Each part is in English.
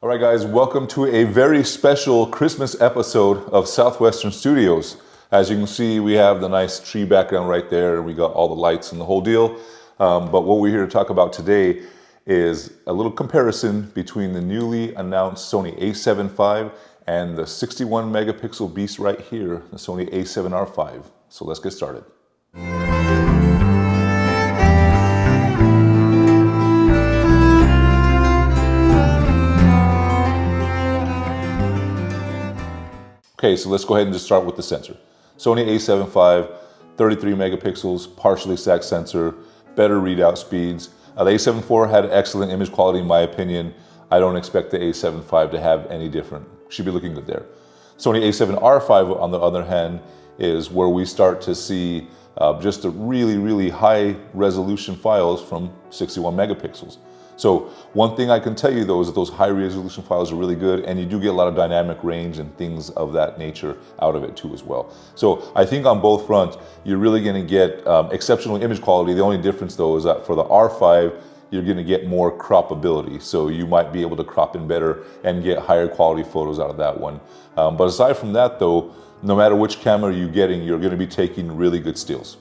All right, guys, welcome to a very special Christmas episode of Southwestern Studios. As you can see, we have the nice tree background right there. We got all the lights and the whole deal. But what we're here to talk about today is a little comparison between the newly announced Sony A7V and the 61 megapixel beast right here, the Sony A7RV. So let's get started. Okay, so let's go ahead and just start with the sensor. Sony A7V, 33 megapixels, partially stacked sensor, better readout speeds. The A7 IV had excellent image quality in my opinion. I don't expect the A7V to have any different. Should be looking good there. Sony A7RV, on the other hand, is where we start to see just a really high resolution files from 61 megapixels. So one thing I can tell you though is that those high resolution files are really good, and you do get a lot of dynamic range and things of that nature out of it too as well. So I think on both fronts, you're really gonna get exceptional image quality. The only difference though is that for the R5, you're gonna get more croppability. So you might be able to crop in better and get higher quality photos out of that one. But aside from that though, no matter which camera you're getting, you're gonna be taking really good stills.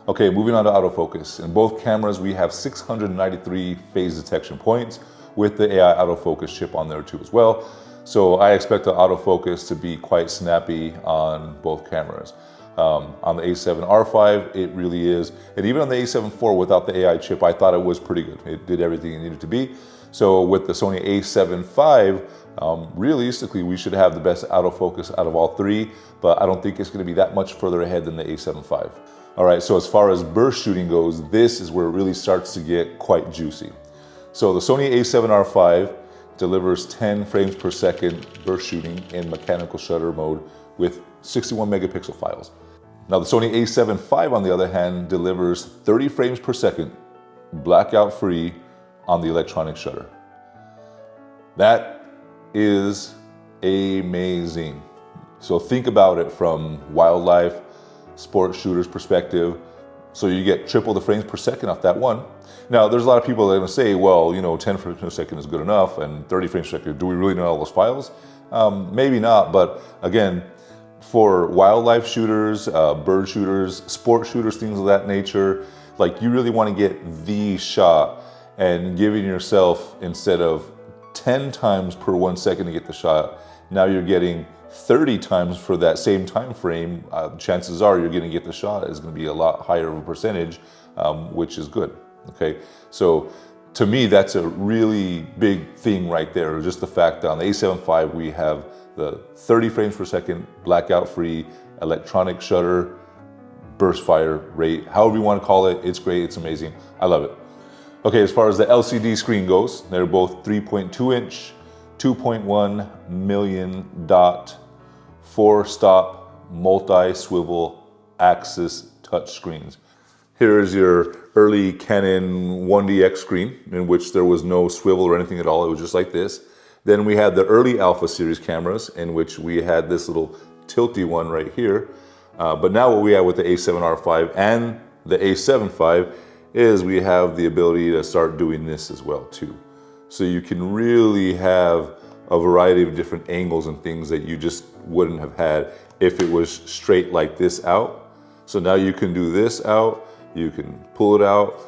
Okay, moving on to autofocus. In both cameras, we have 693 phase detection points with the AI autofocus chip on there too as well. So I expect the autofocus to be quite snappy on both cameras. On the A7RV, it really is. And even on the A7 IV without the AI chip, I thought it was pretty good. It did everything it needed to be. So with the Sony A7V, realistically, we should have the best autofocus out of all three, but I don't think it's gonna be that much further ahead than the A7V. All right, so as far as burst shooting goes, this is where it really starts to get quite juicy. So the Sony A7R5 delivers 10 frames per second burst shooting in mechanical shutter mode with 61 megapixel files. Now the Sony A7V, on the other hand, delivers 30 frames per second, blackout free on the electronic shutter. That is amazing. So think about it from wildlife, sport shooters perspective. So you get triple the frames per second off that one. Now there's a lot of people that are gonna say, well, 10 frames per second is good enough and 30 frames per second, do we really need all those files? Maybe not, but again, for wildlife shooters, bird shooters, sport shooters, things of that nature, like you really wanna get the shot, and giving yourself, instead of 10 times per 1 second to get the shot, now you're getting 30 times for that same time frame. Chances are you're gonna get the shot is gonna be a lot higher of a percentage, which is good, okay? So to me, that's a really big thing right there. Just the fact that on the A7V, we have the 30 frames per second, blackout free, electronic shutter, burst fire rate, however you wanna call it, it's great, it's amazing, I love it. Okay, as far as the LCD screen goes, they're both 3.2 inch, 2.1 million dot, 4-stop multi-swivel axis touch screens. Here is your early Canon 1DX screen, in which there was no swivel or anything at all. It was just like this. Then we had the early Alpha series cameras, in which we had this little tilty one right here. But now what we have with the A7R5 and the A7V is we have the ability to start doing this as well too. So you can really have a variety of different angles and things that you just wouldn't have had if it was straight like this out. So now you can do this out, you can pull it out,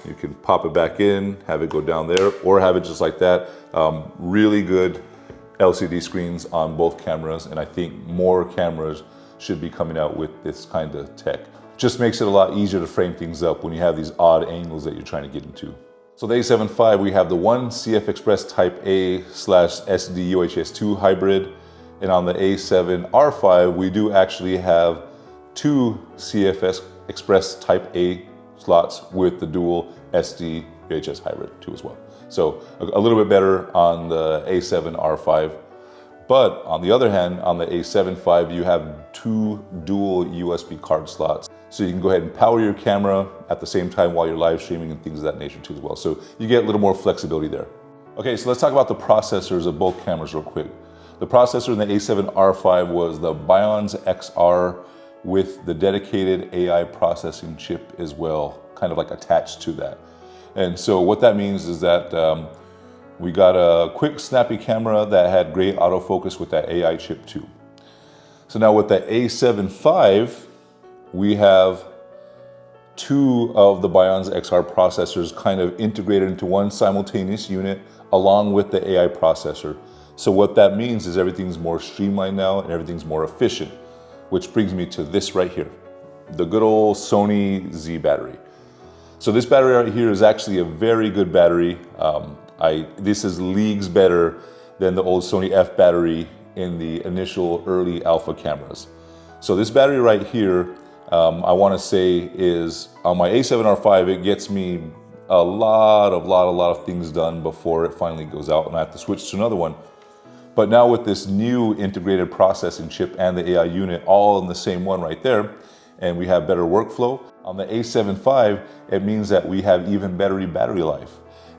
you can pop it back in, have it go down there, or have it just like that. Really good LCD screens on both cameras, and I think more cameras should be coming out with this kind of tech. Just makes it a lot easier to frame things up when you have these odd angles that you're trying to get into. So the A7V, we have the one CF Express Type A/SD UHS-2 hybrid, and on the A7RV, we do actually have two CF Express Type A slots with the dual SD UHS hybrid too as well. So a little bit better on the A7RV. But on the other hand, on the A7V, you have two dual USB card slots. So you can go ahead and power your camera at the same time while you're live streaming and things of that nature too as well. So you get a little more flexibility there. Okay, so let's talk about the processors of both cameras real quick. The processor in the A7RV was the Bionz XR with the dedicated AI processing chip as well, kind of like attached to that. And so what that means is that We got a quick snappy camera that had great autofocus with that AI chip too. So now with the A7V, we have two of the Bionz XR processors kind of integrated into one simultaneous unit along with the AI processor. So what that means is everything's more streamlined now and everything's more efficient, which brings me to this right here, the good old Sony Z battery. So this battery right here is actually a very good battery. This is leagues better than the old Sony F battery in the initial early alpha cameras. So this battery right here, I want to say is on my A7RV, it gets me a lot of things done before it finally goes out and I have to switch to another one. But now with this new integrated processing chip and the AI unit all in the same one right there, and we have better workflow. On the A7V, it means that we have even better battery life.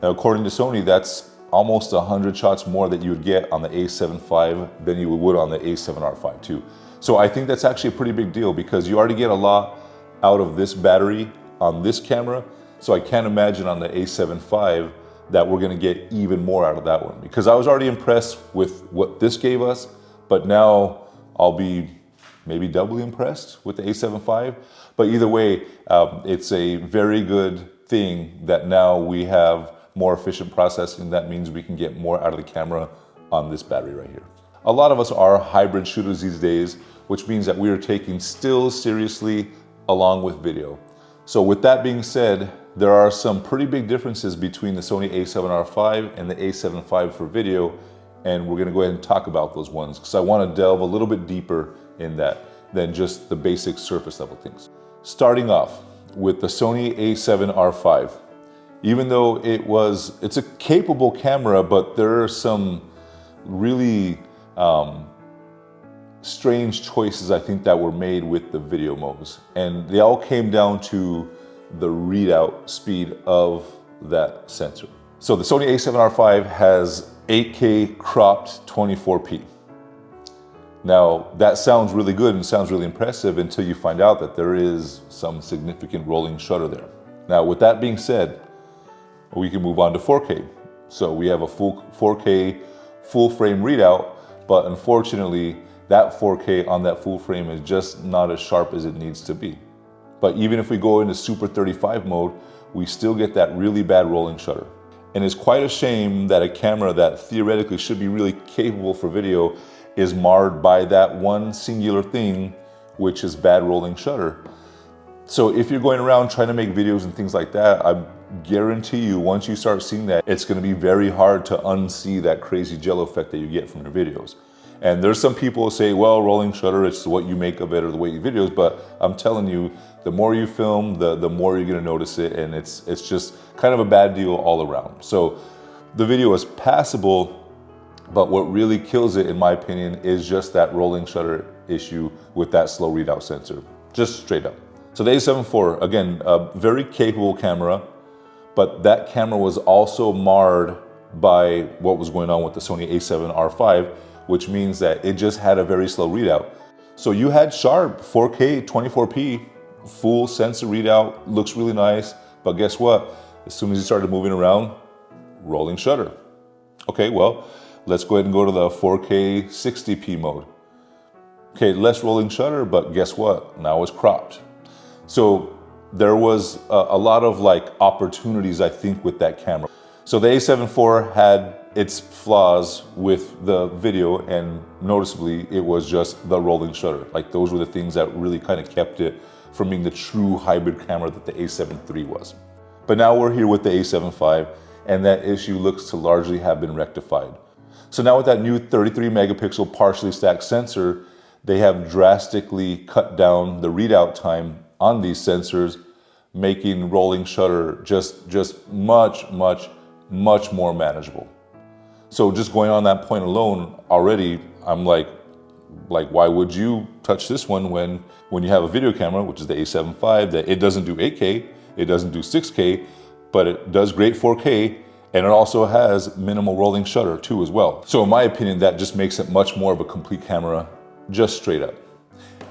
Now, according to Sony, that's almost 100 shots more that you would get on the A7V than you would on the A7RV too. So I think that's actually a pretty big deal because you already get a lot out of this battery on this camera. So I can't imagine on the A7V that we're gonna get even more out of that one because I was already impressed with what this gave us, but now I'll be maybe doubly impressed with the A7V. But either way, it's a very good thing that now we have more efficient processing. That means we can get more out of the camera on this battery right here. A lot of us are hybrid shooters these days, which means that we are taking stills seriously along with video. So with that being said, there are some pretty big differences between the Sony A7RV and the A7V for video, and we're gonna go ahead and talk about those ones because I wanna delve a little bit deeper in that than just the basic surface level things. Starting off with the Sony A7RV. Even though it's a capable camera, but there are some really strange choices I think that were made with the video modes. And they all came down to the readout speed of that sensor. So the Sony A7RV has 8K cropped 24p. Now that sounds really good and sounds really impressive until you find out that there is some significant rolling shutter there. Now with that being said, we can move on to 4K. So we have a full 4K full frame readout, but unfortunately that 4K on that full frame is just not as sharp as it needs to be. But even if we go into Super 35 mode, we still get that really bad rolling shutter. And it's quite a shame that a camera that theoretically should be really capable for video is marred by that one singular thing, which is bad rolling shutter. So if you're going around trying to make videos and things like that, I guarantee you once you start seeing that, it's gonna be very hard to unsee that crazy gel effect that you get from your videos. And there's some people who say, well, rolling shutter, it's what you make of it or the way you videos, but I'm telling you, the more you film, the more you're gonna notice it, and it's just kind of a bad deal all around. So the video is passable, but what really kills it, in my opinion, is just that rolling shutter issue with that slow readout sensor, just straight up. So the A7 IV, again, a very capable camera, but that camera was also marred by what was going on with the Sony A7RV, which means that it just had a very slow readout. So you had sharp 4K 24p, full sensor readout, looks really nice, but guess what? As soon as you started moving around, rolling shutter. Okay, well, let's go ahead and go to the 4K 60p mode. Okay, less rolling shutter, but guess what? Now it's cropped. So there was a lot of like opportunities, I think, with that camera. So the A7 IV had its flaws with the video, and noticeably it was just the rolling shutter. Like those were the things that really kind of kept it from being the true hybrid camera that the A7 III was. But now we're here with the A7V, and that issue looks to largely have been rectified. So now with that new 33 megapixel partially stacked sensor, they have drastically cut down the readout time on these sensors, making rolling shutter just much more manageable. So just going on that point alone, already I'm like why would you touch this one when you have a video camera, which is the A7V, that it doesn't do 8K, it doesn't do 6K, but it does great 4K, and it also has minimal rolling shutter too as well. So in my opinion, that just makes it much more of a complete camera, just straight up.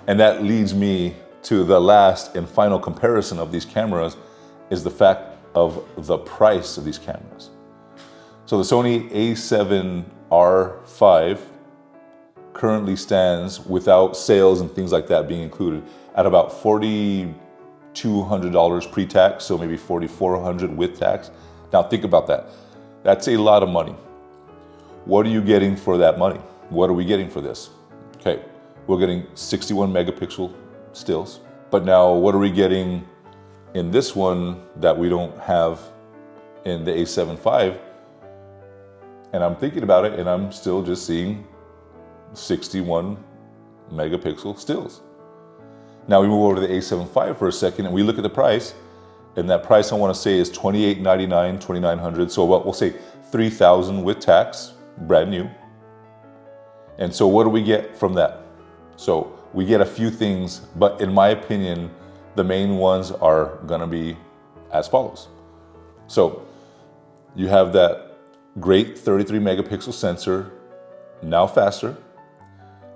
And that leads me to the last and final comparison of these cameras, is the fact of the price of these cameras. So the Sony A7RV currently stands, without sales and things like that being included, at about $4,200 pre-tax, so maybe $4,400 with tax. Now think about that. That's a lot of money. What are you getting for that money? What are we getting for this? Okay, we're getting 61 megapixel stills. But now what are we getting in this one that we don't have in the A7V? And I'm thinking about it and I'm still just seeing 61 megapixel stills. Now we move over to the A7V for a second and we look at the price, and that price I want to say is $2,899, $2,900. So we'll say $3,000 with tax, brand new. And so what do we get from that? So we get a few things, but in my opinion, the main ones are gonna be as follows. So you have that great 33 megapixel sensor, now faster.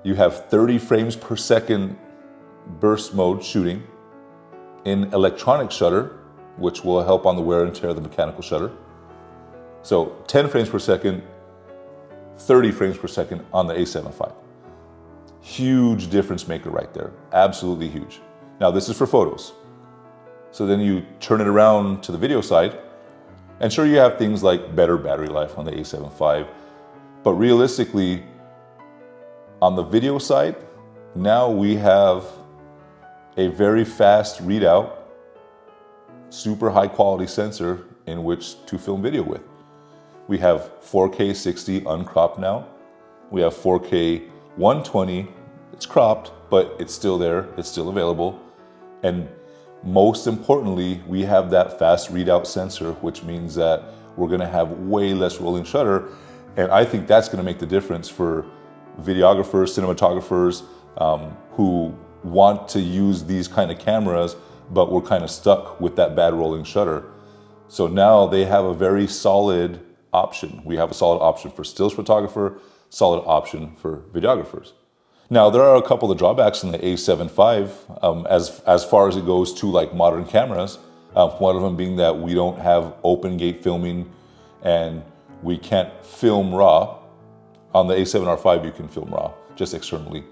You have 30 frames per second burst mode shooting in electronic shutter, which will help on the wear and tear of the mechanical shutter. So 10 frames per second, 30 frames per second on the A7V. Huge difference maker right there, absolutely huge. Now this is for photos. So then you turn it around to the video side, and sure you have things like better battery life on the A7V, but realistically, on the video side, now we have a very fast readout, super high quality sensor in which to film video with. We have 4K 60 uncropped now. We have 4K 120, it's cropped, but it's still there, it's still available. And most importantly, we have that fast readout sensor, which means that we're gonna have way less rolling shutter. And I think that's gonna make the difference for videographers, cinematographers who want to use these kind of cameras, but we're kind of stuck with that bad rolling shutter. So now they have a very solid option. We have a solid option for stills photographer, solid option for videographers. Now there are a couple of drawbacks in the A7V as far as it goes to like modern cameras. One of them being that we don't have open gate filming and we can't film RAW. On the A7RV you can film RAW, just externally.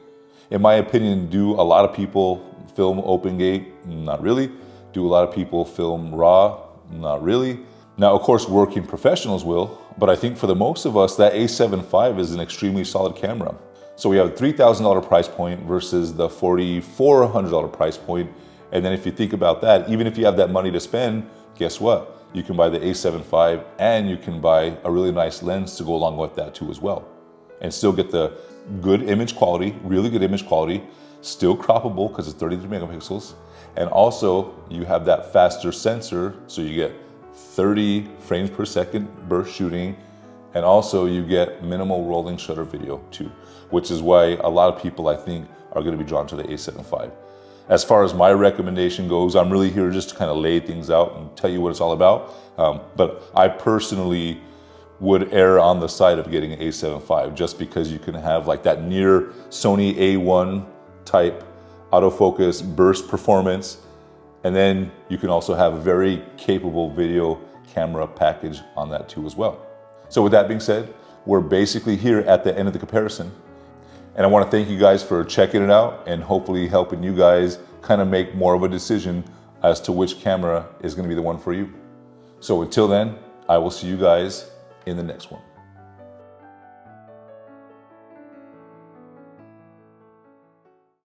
In my opinion, do a lot of people film open gate? Not really. Do a lot of people film RAW? Not really. Now, of course, working professionals will, but I think for the most of us, that A7V is an extremely solid camera. So we have a $3,000 price point versus the $4,400 price point. And then if you think about that, even if you have that money to spend, guess what? You can buy the A7V and you can buy a really nice lens to go along with that too as well. And still get the good image quality, really good image quality, still croppable because it's 33 megapixels. And also you have that faster sensor, so you get 30 frames per second burst shooting, and also you get minimal rolling shutter video too, which is why a lot of people I think are going to be drawn to the A7V. As far as my recommendation goes, I'm really here just to kind of lay things out and tell you what it's all about. But I personally would err on the side of getting an A7V just because you can have like that near Sony A1 type autofocus burst performance. And then you can also have a very capable video camera package on that too as well. So with that being said, we're basically here at the end of the comparison. And I want to thank you guys for checking it out and hopefully helping you guys kind of make more of a decision as to which camera is going to be the one for you. So until then, I will see you guys in the next one.